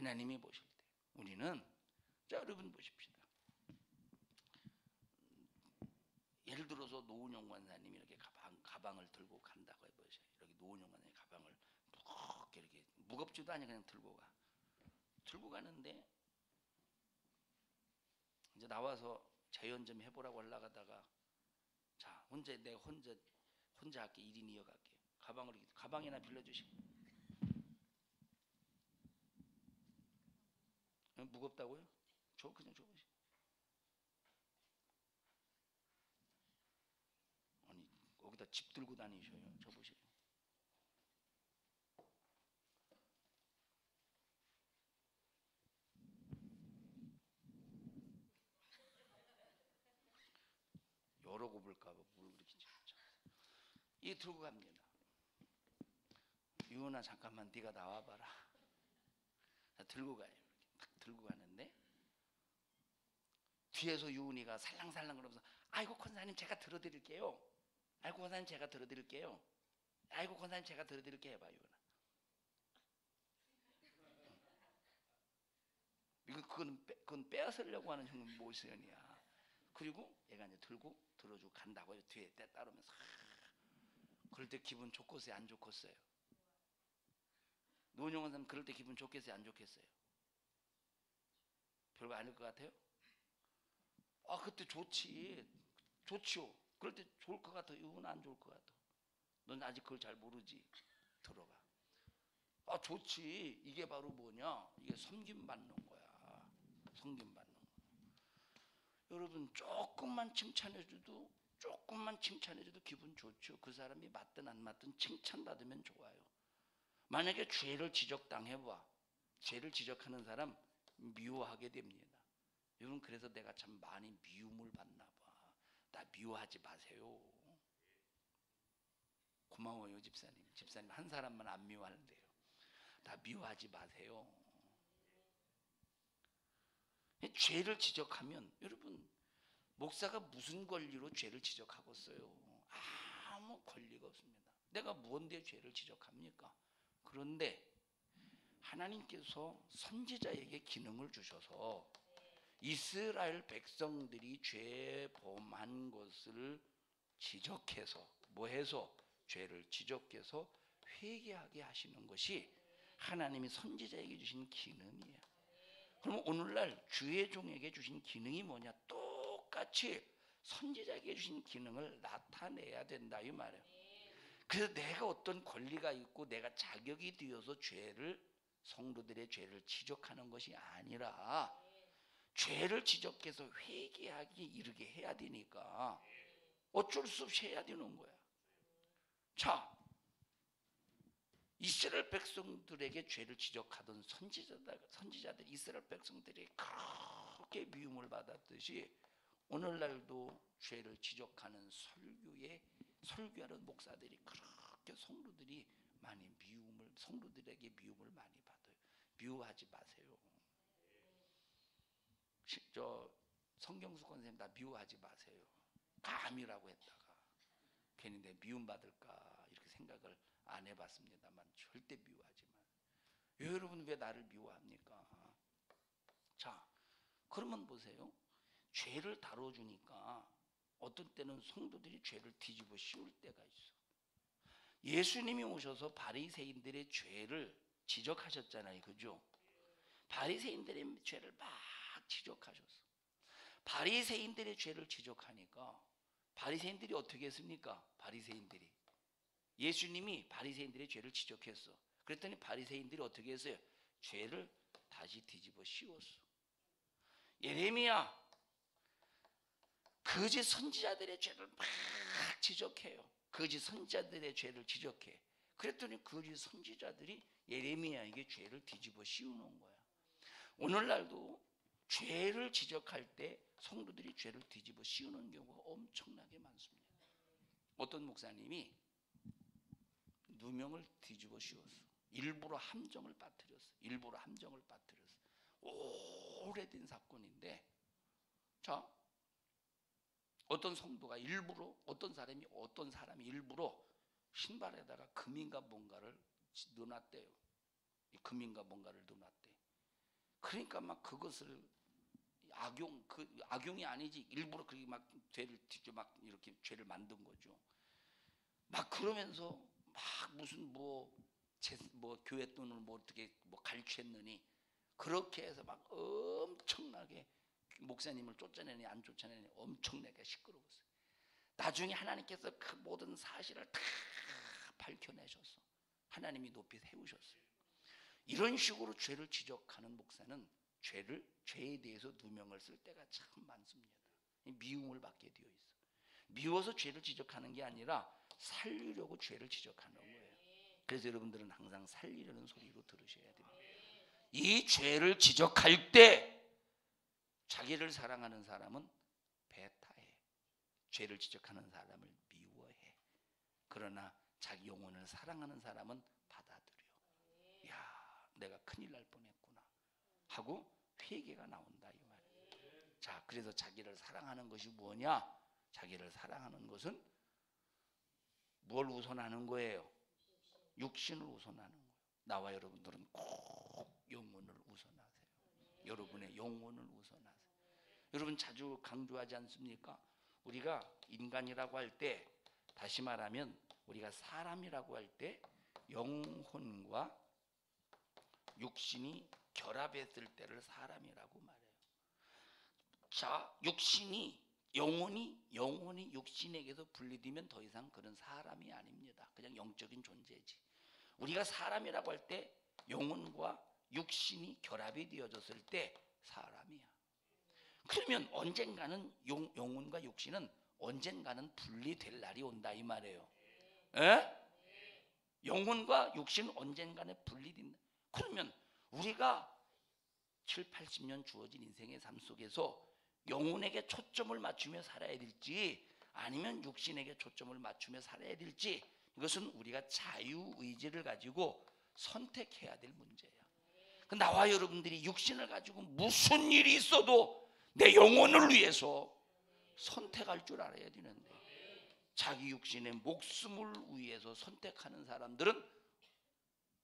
하나님이 보실 때 우리는, 자, 여러분 보십시다. 예를 들어서 노은영 권사님이 이렇게 가방을 들고 간다고 해보세요. 이렇게 노은영 권사님이 가방을 무겁게, 이렇게 무겁지도 않이 그냥 들고 가는데, 이제 나와서 재연 좀 해보라고 올라가다가, 자, 내가 혼자 할게. 1인 2역 할게. 가방이나 빌려주시고. 무겁다고요? 그냥 줘보시. 아니, 거기다 집 들고 다니셔요. 줘보세요. 여러 곱을까봐 뭘 그렇게 진짜. 이 들고 갑니다. 유은아, 잠깐만 네가 나와봐라. 들고 가요. 이렇게 딱 들고 가는데, 뒤에서 유은이가 살랑살랑 그러면서, 아이고 권사님 제가 들어드릴게요. 아이고 권사님 제가 들어드릴게요. 아이고 권사님 제가 들어드릴게요. 해봐, 유은아. 그건 빼앗으려고 하는 형 모션이야. 그리고 얘가 이제 들어주고 간다고요. 뒤에 따르면서. 그럴 때 기분 좋겠어요, 안 좋겠어요? 노은영 사람 그럴 때 기분 좋겠어요, 안 좋겠어요? 별거 아닐 것 같아요? 그때 좋지요. 그럴 때 좋을 것 같아. 이건 안 좋을 것 같아. 넌 아직 그걸 잘 모르지. 들어봐. 좋지. 이게 바로 뭐냐? 이게 섬김 받는 거야. 섬김 받는 거. 여러분, 조금만 칭찬해줘도 기분 좋죠. 그 사람이 맞든 안 맞든 칭찬받으면 좋아요. 만약에 죄를 지적당해봐. 죄를 지적하는 사람 미워하게 됩니다. 여러분, 그래서 내가 참 많이 미움을 받나 봐. 나 미워하지 마세요. 고마워요, 집사님. 집사님 한 사람만 안 미워하는데요. 나 미워하지 마세요. 죄를 지적하면, 여러분, 목사가 무슨 권리로 죄를 지적하고 있어요? 아무 권리가 없습니다. 내가 뭔데 죄를 지적합니까? 그런데 하나님께서 선지자에게 기능을 주셔서 이스라엘 백성들이 죄 범한 것을 지적해서, 죄를 지적해서 회개하게 하시는 것이 하나님이 선지자에게 주신 기능이에요. 그럼 오늘날 주의 종에게 주신 기능이 뭐냐? 똑같이 선지자에게 주신 기능을 나타내야 된다, 이 말이에요. 그래서 내가 어떤 권리가 있고 내가 자격이 되어서 성도들의 죄를 지적하는 것이 아니라, 죄를 지적해서 회개하기 이르게 해야 되니까 어쩔 수 없이 해야 되는 거야. 자, 이스라엘 백성들에게 죄를 지적하던 선지자들, 이스라엘 백성들이 그렇게 미움을 받았듯이 오늘날도 죄를 지적하는 설교하는 목사들이 그렇게 성도들에게 미움을 많이 받아요. 미워하지 마세요. 성경수 권사님, 나 미워하지 마세요. 감이라고 했다가 괜히 내 미움받을까 이렇게 생각을 안 해봤습니다만 절대 미워하지 마세요. 여러분, 왜 나를 미워합니까? 자, 그러면 보세요. 죄를 다뤄주니까 어떤 때는 성도들이 죄를 뒤집어 씌울 때가 있어. 예수님이 오셔서 바리새인들의 죄를 지적하셨잖아요. 그죠? 바리새인들의 죄를 막 지적하셨어. 바리새인들의 죄를 지적하니까 바리새인들이 어떻게 했습니까? 예수님이 바리새인들의 죄를 지적했어. 그랬더니 바리새인들이 어떻게 했어요? 죄를 다시 뒤집어 씌웠어. 예레미야, 거짓 선지자들의 죄를 막 지적해요. 거짓 선지자들의 죄를 지적해. 그랬더니 거짓 선지자들이 예레미야에게 죄를 뒤집어 씌우는 거야. 오늘날도 죄를 지적할 때 성도들이 죄를 뒤집어 씌우는 경우가 엄청나게 많습니다. 어떤 목사님이 누명을 뒤집어 씌웠어. 일부러 함정을 빠뜨렸어. 오래된 사건인데, 자, 어떤 사람이 일부러 신발에다가 금인가 뭔가를 넣어놨대요. 이 금인가 뭔가를 넣어놨대. 그러니까 막 그것을 악용이 아니지, 일부러 그렇게 막 죄를 뒤져 막 이렇게 죄를 만든 거죠. 막 그러면서 막 무슨 뭐 교회 돈을 뭐 어떻게 뭐 갈취했느니 그렇게 해서 막 엄청나게 목사님을 쫓아내니 안 쫓아내니 엄청나게 시끄러웠어요. 나중에 하나님께서 그 모든 사실을 다 밝혀내셔서 하나님이 높이 세우셨어요. 이런 식으로 죄를 지적하는 목사는 죄에 대해서 누명을 쓸 때가 참 많습니다. 미움을 받게 되어 있어. 미워서 죄를 지적하는 게 아니라 살리려고 죄를 지적하는 거예요. 그래서 여러분들은 항상 살리려는 소리로 들으셔야 됩니다. 이 죄를 지적할 때 자기를 사랑하는 사람은 배타해. 죄를 지적하는 사람을 미워해. 그러나 자기 영혼을 사랑하는 사람은 받아들여. 야, 내가 큰일 날 뻔했구나 하고 회개가 나온다 이 말이에요. 자, 그래서 자기를 사랑하는 것이 뭐냐? 자기를 사랑하는 것은 뭘 우선하는 거예요? 육신을 우선하는 거예요. 나와 여러분들은 꼭 영혼을 우선하세요. 여러분의 영혼을 우선하세요. 여러분 자주 강조하지 않습니까? 우리가 인간이라고 할 때, 다시 말하면 우리가 사람이라고 할 때 영혼과 육신이 결합했을 때를 사람이라고 말해요. 자, 영혼이 육신에게서 분리되면 더 이상 그런 사람이 아닙니다. 그냥 영적인 존재지. 우리가 사람이라고 할 때 영혼과 육신이 결합이 되어졌을 때 사람이야. 그러면 언젠가는 영혼과 육신은 언젠가는 분리될 날이 온다 이 말이에요. 에? 영혼과 육신은 언젠가는 분리된다. 그러면 우리가 7, 80년 주어진 인생의 삶 속에서 영혼에게 초점을 맞추며 살아야 될지 아니면 육신에게 초점을 맞추며 살아야 될지, 이것은 우리가 자유의지를 가지고 선택해야 될 문제예요. 나와 여러분들이 육신을 가지고 무슨 일이 있어도 내 영혼을 위해서 선택할 줄 알아야 되는데, 자기 육신의 목숨을 위해서 선택하는 사람들은,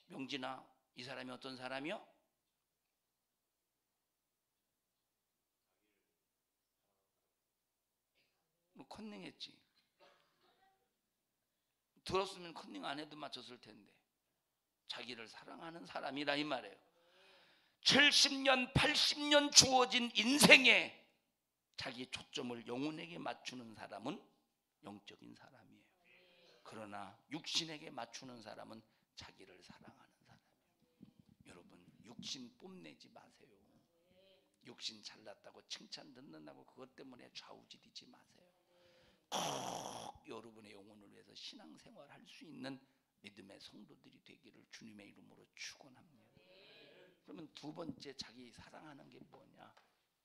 명진아, 이 사람이 어떤 사람이요? 컨닝했지. 들었으면 컨닝 안 해도 맞췄을 텐데. 자기를 사랑하는 사람이라 이 말이에요. 70년 80년 주어진 인생에 자기 초점을 영혼에게 맞추는 사람은 영적인 사람이에요. 그러나 육신에게 맞추는 사람은 자기를 사랑하는 사람이에요. 여러분, 육신 뽐내지 마세요. 육신 잘났다고 칭찬 듣는다고 그것 때문에 좌우지리지 마세요. 꼭 여러분의 영혼을 위해서 신앙생활 할 수 있는 믿음의 성도들이 되기를 주님의 이름으로 축원합니다. 그러면 두 번째 자기 사랑하는 게 뭐냐?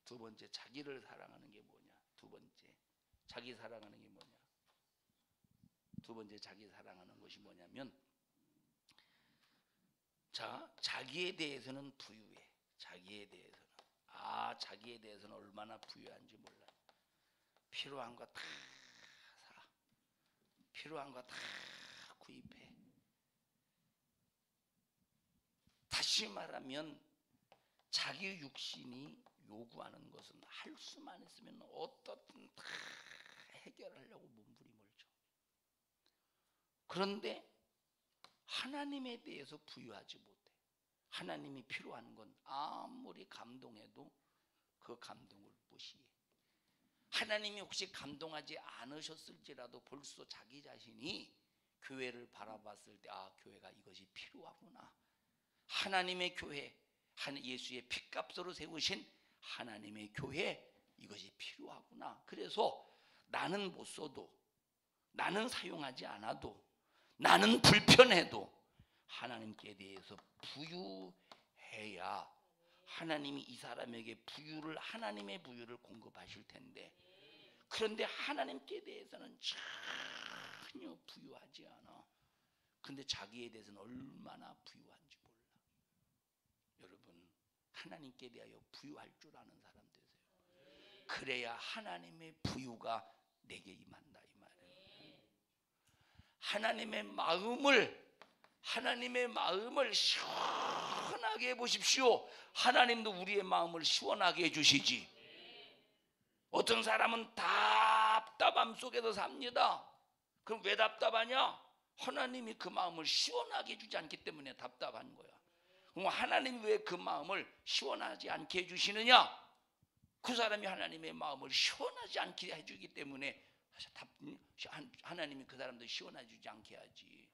두 번째 자기를 사랑하는 게 뭐냐? 두 번째 자기 사랑하는 게 뭐냐? 두 번째 자기 사랑하는 것이 뭐냐면, 자, 자기에 대해서는 부유해. 자기에 대해서는 얼마나 부유한지 몰라. 필요한 거 다 사. 필요한 거 다 구입해. 다시 말하면 자기 육신이 요구하는 것은 할 수만 있으면 어떻든 다 해결하려고 몸부림을 쳐. 그런데 하나님에 대해서 부유하지 못해. 하나님이 필요한 건 아무리 감동해도 그 감동을 무시해. 하나님이 혹시 감동하지 않으셨을지라도 벌써 자기 자신이 교회를 바라봤을 때, 아, 교회가 이것이 필요하구나. 하나님의 교회, 예수의 핏값으로 세우신 하나님의 교회, 이것이 필요하구나. 그래서 나는 못 써도, 나는 사용하지 않아도, 나는 불편해도 하나님께 대해서 부유해야 하나님이 이 사람에게 하나님의 부유를 공급하실 텐데, 그런데 하나님께 대해서는 전혀 부유하지 않아. 그런데 자기에 대해서는 얼마나 부유한지 몰라. 여러분, 하나님께 대하여 부유할 줄 아는 사람 되세요. 그래야 하나님의 부유가 내게 임한다 이 말이에요. 하나님의 마음을 시원하게 시원하게 해보십시오. 하나님도 우리의 마음을 시원하게 해주시지. 어떤 사람은 답답함 속에서 삽니다. 그럼 왜 답답하냐? 하나님이 그 마음을 시원하게 해주지 않기 때문에 답답한 거야. 그럼 하나님이 왜 그 마음을 시원하지 않게 해주시느냐? 그 사람이 하나님의 마음을 시원하지 않게 해주기 때문에 하나님이 그 사람도 시원해주지 않게 하지.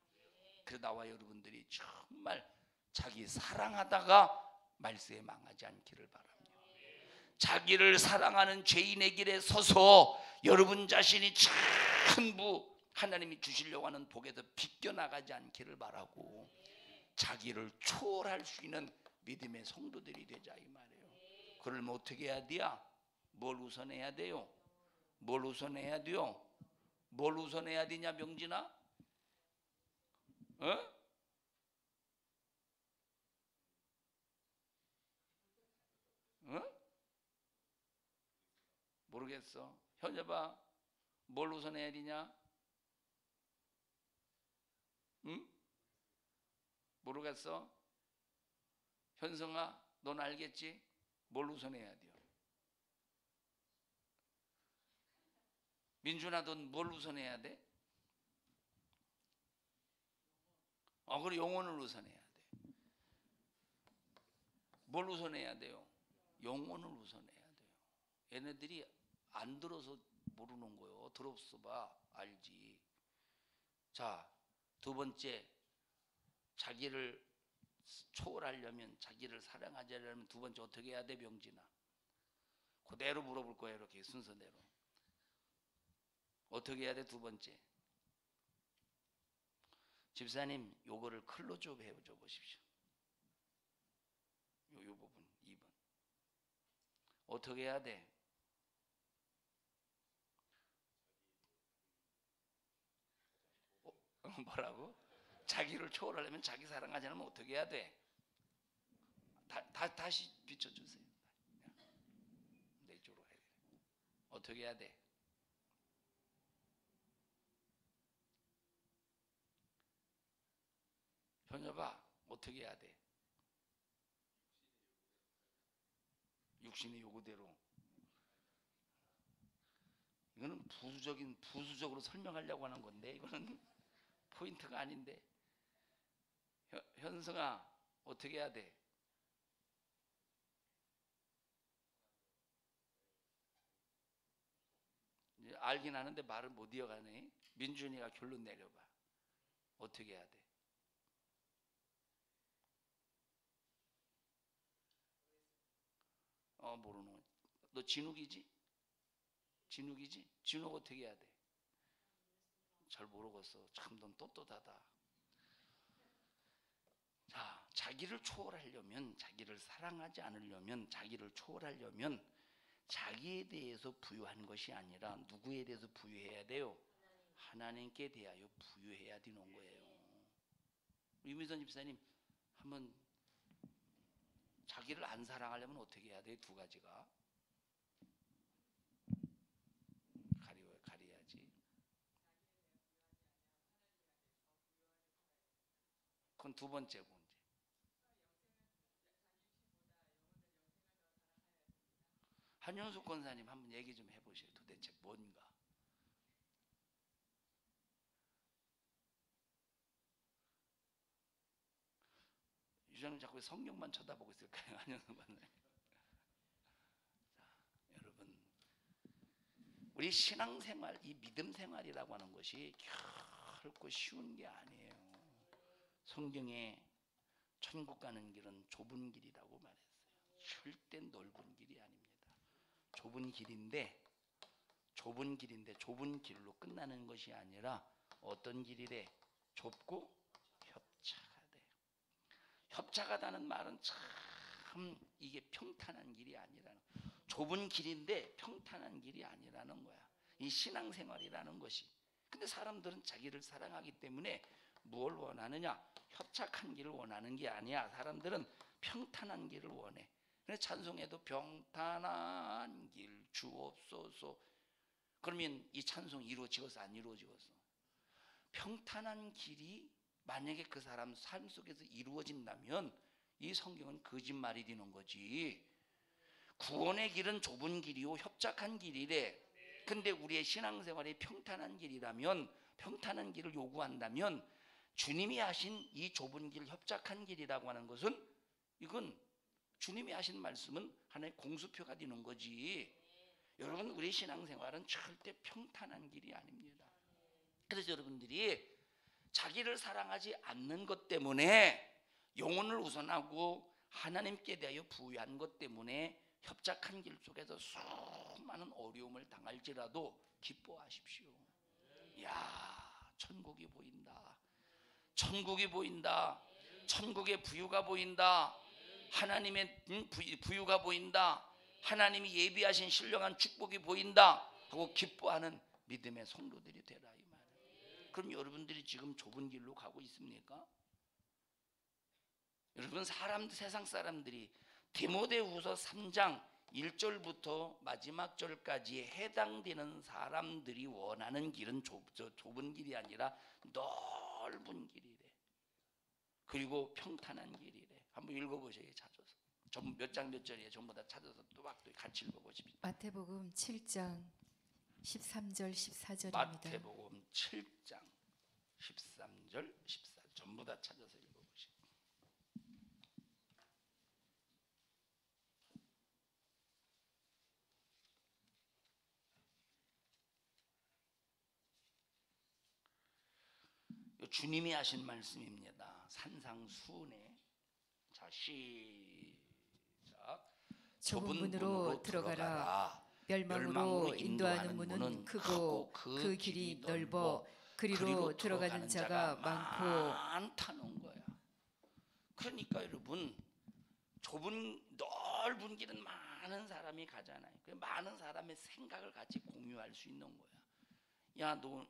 그래서 나와 여러분들이 정말 자기 사랑하다가 말세에 망하지 않기를 바랍니다. 자기를 사랑하는 죄인의 길에 서서 여러분 자신이 전부 하나님이 주시려고 하는 복에서 비껴나가지 않기를 바라고, 자기를 초월할 수 있는 믿음의 성도들이 되자 이 말이에요. 그러면 어떻게 해야 돼요? 뭘 우선해야 돼요? 뭘 우선해야 돼요? 뭘 우선해야 되냐 명진아? 어? 어? 모르겠어. 현여봐, 뭘 우선해야 되냐? 응? 모르겠어. 현성아, 넌 알겠지? 뭘 우선해야 돼요? 민준아, 넌 뭘 우선해야 돼? 그래, 영혼을 우선해야 돼. 뭘 우선해야 돼요? 영혼을 우선해야 돼요. 얘네들이 안 들어서 모르는 거예요. 들었어 봐 알지. 자, 두 번째, 자기를 초월하려면, 자기를 사랑하려면 두 번째 어떻게 해야 돼 명진아? 그대로 물어볼 거예요. 이렇게 순서대로. 어떻게 해야 돼? 두 번째. 집사님, 요거를 클로즈업 해줘 보십시오. 요 부분 2번. 어떻게 해야 돼? 뭐라고? 자기를 초월하려면, 자기 사랑하지 않으면 어떻게 해야 돼? 다시 비춰주세요. 내 쪽으로 해야 돼. 어떻게 해야 돼? 현여가 어떻게 해야 돼? 육신의 요구대로. 이거는 부수적으로 설명하려고 하는 건데, 이거는 포인트가 아닌데. 현성아, 어떻게 해야 돼? 이제 알긴 하는데 말을 못 이어가네. 민준이가 결론 내려봐. 어떻게 해야 돼? 모르는 거. 너 진욱이지? 진욱이지? 진욱 어떻게 해야 돼? 잘 모르겠어. 참 넌 떳떳하다. 자, 자기를 초월하려면, 자기를 사랑하지 않으려면, 자기를 초월하려면 자기에 대해서 부유한 것이 아니라 누구에 대해서 부유해야 돼요? 하나님께 대하여 부유해야 되는 거예요. 유미선 집사님, 한번 자기를 안 사랑하려면 어떻게 해야 돼? 두 가지가 가려야지. 그건 두 번째 문제. 한윤숙 권사님 한번 얘기 좀 해보세요. 도대체 뭔가? 유정은 자꾸 성경만 쳐다보고 있을까요? 한윤숙 권사님. 자, 여러분, 우리 신앙생활, 이 믿음생활이라고 하는 것이 결코 쉬운 게 아니에요. 성경에 천국 가는 길은 좁은 길이라고 말했어요. 절대 넓은 길이 아닙니다. 좁은 길인데 좁은 길로 끝나는 것이 아니라 어떤 길이래? 좁고 협착하대. 협착하다는 말은 참 이게 평탄한 길이 아니라는, 좁은 길인데 평탄한 길이 아니라는 거야. 이 신앙생활이라는 것이. 근데 사람들은 자기를 사랑하기 때문에 뭘 원하느냐? 협착한 길을 원하는 게 아니야. 사람들은 평탄한 길을 원해. 그래서 찬송에도 평탄한 길 주옵소서. 그러면 이 찬송이 이루어지겠어? 안 이루어지겠어? 평탄한 길이 만약에 그 사람 삶 속에서 이루어진다면 이 성경은 거짓말이 되는 거지. 구원의 길은 좁은 길이요 협착한 길이래. 근데 우리의 신앙생활이 평탄한 길이라면, 평탄한 길을 요구한다면 주님이 하신 이 좁은 길, 협착한 길이라고 하는 것은, 이건 주님이 하신 말씀은 하나의 공수표가 되는 거지. 여러분, 우리 신앙생활은 절대 평탄한 길이 아닙니다. 그래서 여러분들이 자기를 사랑하지 않는 것 때문에, 영혼을 우선하고 하나님께 대하여 부여한 것 때문에 협착한 길 속에서 수많은 어려움을 당할지라도 기뻐하십시오. 이야, 천국이 보인다. 천국이 보인다. 천국의 부유가 보인다. 하나님의 부유가 보인다. 하나님이 예비하신 신령한 축복이 보인다 하고 기뻐하는 믿음의 성도들이 되라, 이 말이에요. 그럼 여러분들이 지금 좁은 길로 가고 있습니까? 여러분, 세상 사람들이 디모데후서 3장 1절부터 마지막 절까지 해당되는 사람들이 원하는 길은 좁은 길이 아니라 넓은 길이래. 그리고 평탄한 길이래. 한번 읽어보세요. 찾아서. 몇 장 몇 절이에요. 전부 다 찾아서 또 같이 읽어보십시오. 마태복음 7장 13절 14절입니다. 마태복음 7장 13절 14절 전부 다 찾아서 읽어보십시오. 주님이 하신 말씀입니다. 산상수훈에. 자, 시작. 좁은 문으로 들어가라. 멸망으로 인도하는 문은 크고 그 길이 넓어 그리로 들어가는 자가 많다는 거야. 그러니까 여러분, 넓은 길은 많은 사람이 가잖아요. 많은 사람의 생각을 같이 공유할 수 있는 거야. 야, 너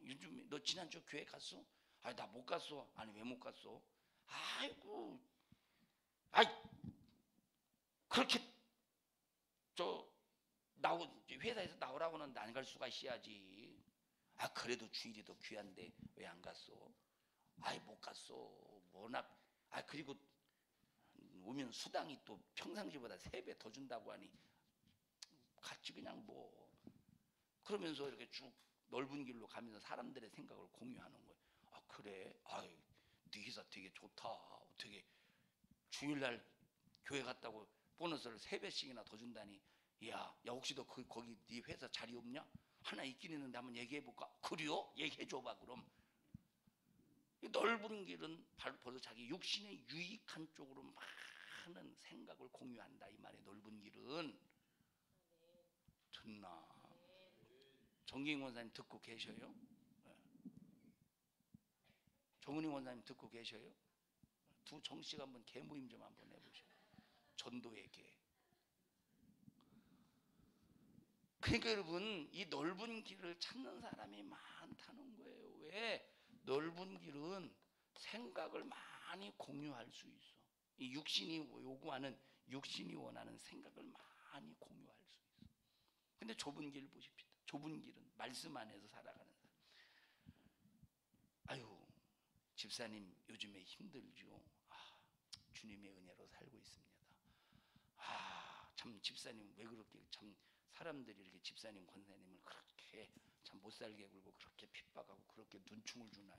지난주 교회 갔어? 아니, 나 못 갔어. 아니, 왜 못 갔어? 아이고, 그렇게 회사에서 나오라고는 안 갈 수가 있어야지. 그래도 주일이 더 귀한데 왜 안 갔어? 못 갔어. 워낙. 그리고 오면 수당이 또 평상시보다 3배 더 준다고 하니 같이 그냥 뭐. 그러면서 이렇게 쭉 넓은 길로 가면서 사람들의 생각을 공유하는 거예요. 그래? 네 회사 되게 좋다. 어떻게 주일날 교회 갔다고 보너스를 3배씩이나 더 준다니. 야, 혹시 너 거기 네 회사 자리 없냐? 하나 있긴 있는데 한번 얘기해볼까? 그래요? 얘기해줘봐. 그럼. 이 넓은 길은 벌써 자기 육신의 유익한 쪽으로 많은 생각을 공유한다, 이 말이에요. 넓은 길은. 듣나? 정기인 원사님 듣고 계셔요? 정은희 원사님 듣고 계셔요? 두 정씨가 한번 개모임 좀 한번 해보셔요. 전도의 개. 그러니까 여러분, 이 넓은 길을 찾는 사람이 많다는 거예요. 왜? 넓은 길은 생각을 많이 공유할 수 있어. 이 육신이 요구하는, 육신이 원하는 생각을 많이 공유할 수 있어. 근데 좁은 길 보십시오. 좁은 길은 말씀 안에서 살아가는 사람. 집사님 요즘에 힘들죠. 주님의 은혜로 살고 있습니다. 참 집사님 왜 그렇게, 참 사람들이 이렇게 집사님 권사님을 그렇게 참 못 살게 굴고 그렇게 핍박하고 그렇게 눈총을 주나요?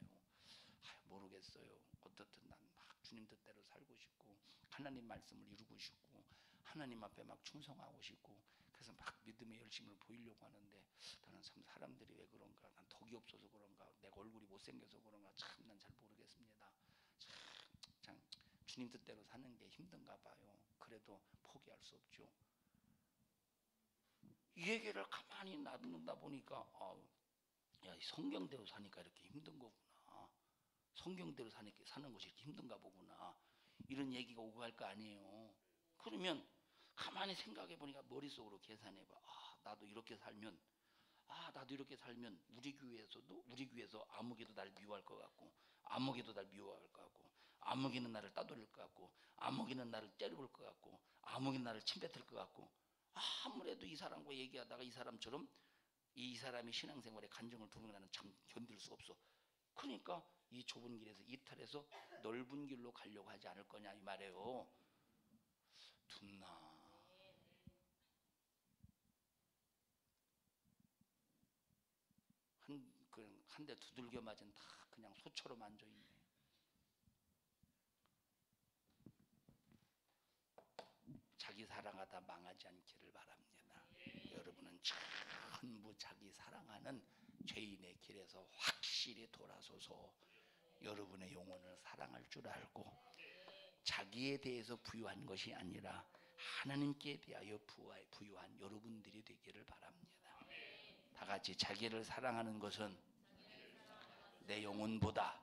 모르겠어요. 어떻든 난 막 주님 뜻대로 살고 싶고 하나님 말씀을 이루고 싶고 하나님 앞에 막 충성하고 싶고 그래서 막 믿음의 열심을 보이려고 하는데 나는 참 사람들이 왜 그런가, 난 덕이 없어서 그런가, 내가 얼굴이 못생겨서 그런가, 참 난 잘 모르겠습니다. 참 주님 뜻대로 사는 게 힘든가 봐요. 그래도 포기할 수 없죠. 이 얘기를 가만히 놔둔다 보니까 야, 성경대로 사니까 이렇게 힘든 거구나. 성경대로 사는 것이 이렇게 힘든가 보구나. 이런 얘기가 오고 갈 거 아니에요. 그러면 가만히 생각해 보니까 머릿속으로 계산해 봐. 나도 이렇게 살면 우리 교회에서 아무개도 날 미워할 것 같고, 아무개도 날 미워할 것 같고, 아무개는 나를 따돌릴 것 같고, 아무개는 나를 때려볼 것 같고, 아무개는 나를 침뱉을 것 같고, 아무래도 이 사람과 얘기하다가 이 사람처럼 이 사람이 신앙생활에 간정을 두는 나는 참 견딜 수 없어. 그러니까 이 좁은 길에서 이탈해서 넓은 길로 가려고 하지 않을 거냐 이 말이에요. 붙나? 한 대 두들겨 맞은 다 그냥 소처럼 앉아 있네. 자기 사랑하다 망하지 않기를 바랍니다. 여러분은 전부 자기 사랑하는 죄인의 길에서 확실히 돌아서서 여러분의 영혼을 사랑할 줄 알고, 자기에 대해서 부유한 것이 아니라 하나님께 대하여 부유한 여러분들이 되기를 바랍니다. 다 같이 자기를 사랑하는 것은 내 영혼보다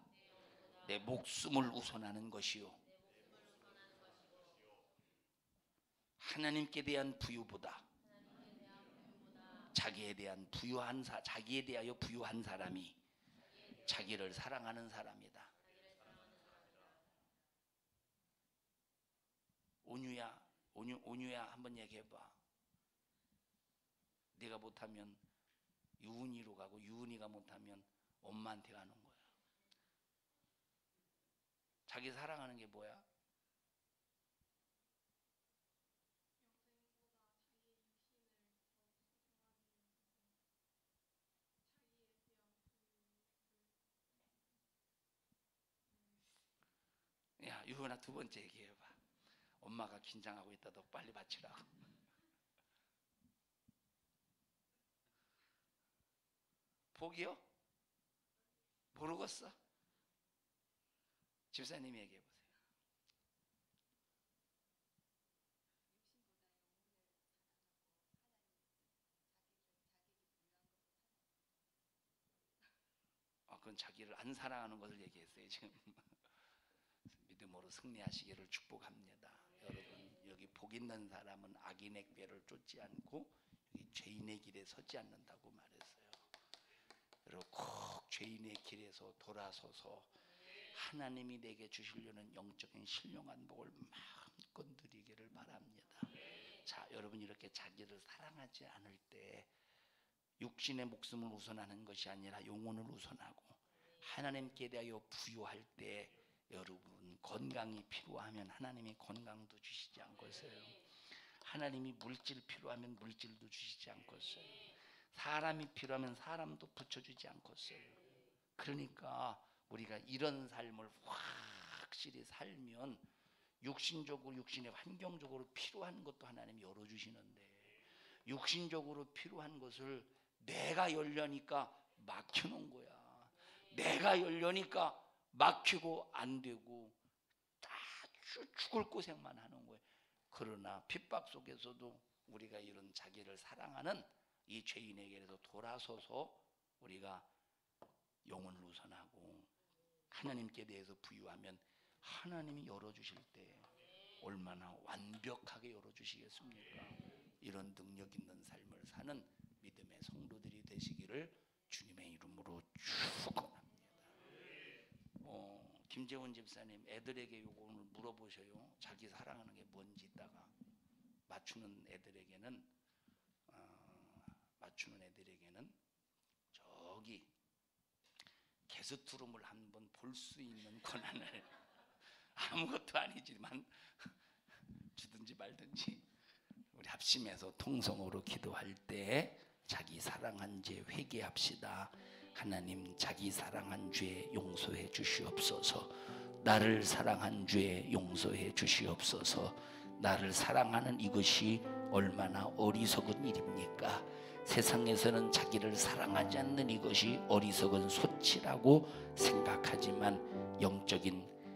내 목숨을 우선하는 것이요, 하나님께 대한 부유보다 자기에 대하여 부유한 사람이 자기를 사랑하는 사람이다. 온유야 한번 얘기해봐. 네가 못하면 유은이로 가고, 유은이가 못하면 엄마한테 가는 거야. 자기 사랑하는 게 뭐야? 야, 유은아 두 번째 얘기해봐. 엄마가 긴장하고 있다. 너 빨리 바치라. 복이요? 모르겠어? 집사님이 얘기해 보세요. 그건 자기를 안 사랑하는 것을 얘기했어요 지금. 믿음으로 승리하시기를 축복합니다. 여러분, 여기 복 있는 사람은 악인의 꾀를 쫓지 않고 여기 죄인의 길에 서지 않는다고 말했어요. 여러분, 꼭 죄인의 길에서 돌아서서 하나님이 내게 주시려는 영적인 신령한 복을 마음껏 누리기를 바랍니다. 자, 여러분, 이렇게 자기를 사랑하지 않을 때 육신의 목숨을 우선하는 것이 아니라 영혼을 우선하고, 하나님께 대하여 부유할 때 여러분, 건강이 필요하면 하나님이 건강도 주시지 않겠어요? 하나님이 물질 필요하면 물질도 주시지 않겠어요? 사람이 필요하면 사람도 붙여주지 않겠어요? 그러니까 우리가 이런 삶을 확실히 살면 육신적으로, 육신의 환경적으로 필요한 것도 하나님이 열어주시는데, 육신적으로 필요한 것을 내가 열려니까 막혀놓은 거야. 내가 열려니까 막히고 안 되고 다 죽을 고생만 하는 거예요. 그러나 핍박 속에서도 우리가 이런 자기를 사랑하는 이 죄인에게서 돌아서서 우리가 영혼을 우선하고 하나님께 대해서 부유하면 하나님이 열어주실 때 얼마나 완벽하게 열어주시겠습니까? 이런 능력 있는 삶을 사는 믿음의 성도들이 되시기를 주님의 이름으로 축원합니다. 김재원 집사님, 애들에게 요거 오늘 물어보셔요. 자기 사랑하는 게 뭔지 있다가 맞추는 애들에게는 저기 게스트룸을 한번 볼 수 있는 권한을 아무것도 아니지만 주든지 말든지 우리 합심해서 통성으로 기도할 때 자기 사랑한 죄 회개합시다. 하나님, 자기 사랑한 죄 용서해 주시옵소서. 나를 사랑한 죄 용서해 주시옵소서. 나를 사랑하는 이것이 얼마나 어리석은 일입니까? 세상에서는 자기를 사랑하지 않는 이것이 어리석은 소치라고 생각하지만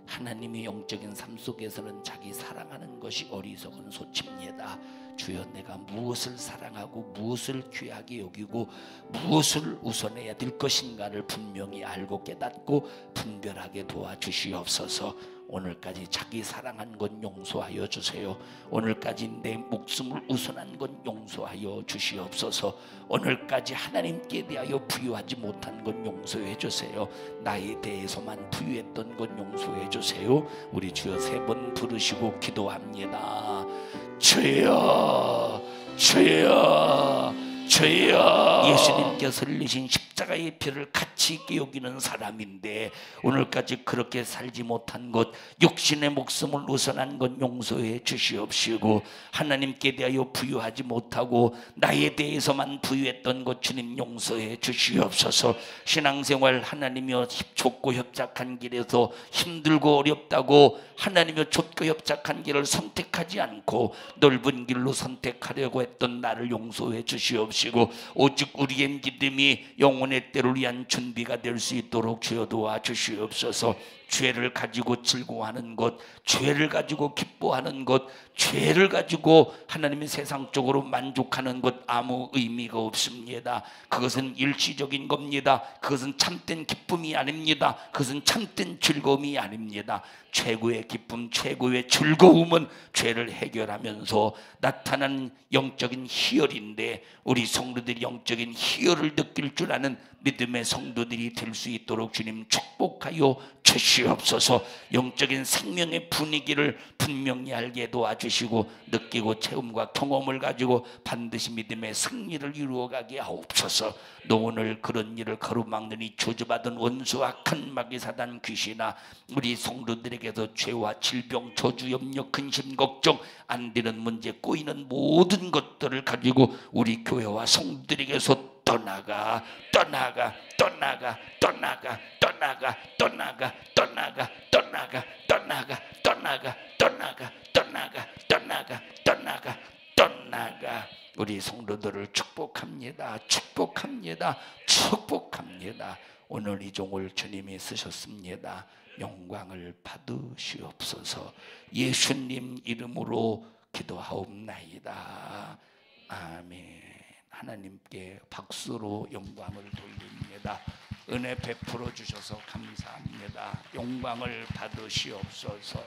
하나님의 영적인 삶 속에서는 자기 사랑하는 것이 어리석은 소치입니다. 주여, 내가 무엇을 사랑하고 무엇을 귀하게 여기고 무엇을 우선해야 될 것인가를 분명히 알고 깨닫고 분별하게 도와주시옵소서. 오늘까지 자기 사랑한 건 용서하여 주세요. 오늘까지 내 목숨을 우선한 건 용서하여 주시옵소서. 오늘까지 하나님께 대하여 부유하지 못한 건 용서해 주세요. 나에 대해서만 부유했던 건 용서해 주세요. 우리 주여 3번 부르시고 기도합니다. 주여, 주여, 주여. 예수님께서 흘리신 십자가의 피를 가치 있게 여기는 사람인데 오늘까지 그렇게 살지 못한 것, 육신의 목숨을 우선한 것 용서해 주시옵시고, 하나님께 대하여 부유하지 못하고 나에 대해서만 부유했던 것 주님 용서해 주시옵소서. 신앙생활 하나님이여 좁고 협착한 길에서 힘들고 어렵다고 하나님이여 좁고 협착한 길을 선택하지 않고 넓은 길로 선택하려고 했던 나를 용서해 주시옵시고, 오직 우리의 믿음이 영혼의 때를 위한 준비가 될 수 있도록 주여 도와주시옵소서. 죄를 가지고 즐거워하는 것, 죄를 가지고 기뻐하는 것, 죄를 가지고 하나님의 세상적으로 만족하는 것 아무 의미가 없습니다. 그것은 일시적인 겁니다. 그것은 참된 기쁨이 아닙니다. 그것은 참된 즐거움이 아닙니다. 최고의 기쁨, 최고의 즐거움은 죄를 해결하면서 나타난 영적인 희열인데, 우리 성도들이 영적인 희열을 느낄 줄 아는 믿음의 성도들이 될 수 있도록 주님 축복하여 주시옵소서. 영적인 생명의 분위기를 분명히 알게 도와주시고 느끼고 체험과 경험을 가지고 반드시 믿음의 승리를 이루어가게 하옵소서. 너 오늘 그런 일을 가로막는 이 저주받은 원수와 큰 마귀 사단 귀신아, 우리 성도들에게서 죄와 질병, 저주, 염려, 근심, 걱정, 안 되는 문제, 꼬이는 모든 것들을 가지고 우리 교회와 성도들에게서 떠나가, 떠나가, 떠나가, 떠나가, 떠나가, 떠나가, 떠나가, 떠나가, 떠나가, 떠나가, 떠나가, 떠나가, 떠나가, 떠나가, 떠나가. 우리 성도들을 축복합니다. 축복합니다. 축복합니다. 오늘 이 종을 주님이 쓰셨습니다. 영광을 받으시옵소서. 예수님 이름으로 기도하옵나이다. 아멘. 하나님께 박수로 영광을 돌립니다. 은혜 베풀어 주셔서 감사합니다. 영광을 받으시옵소서.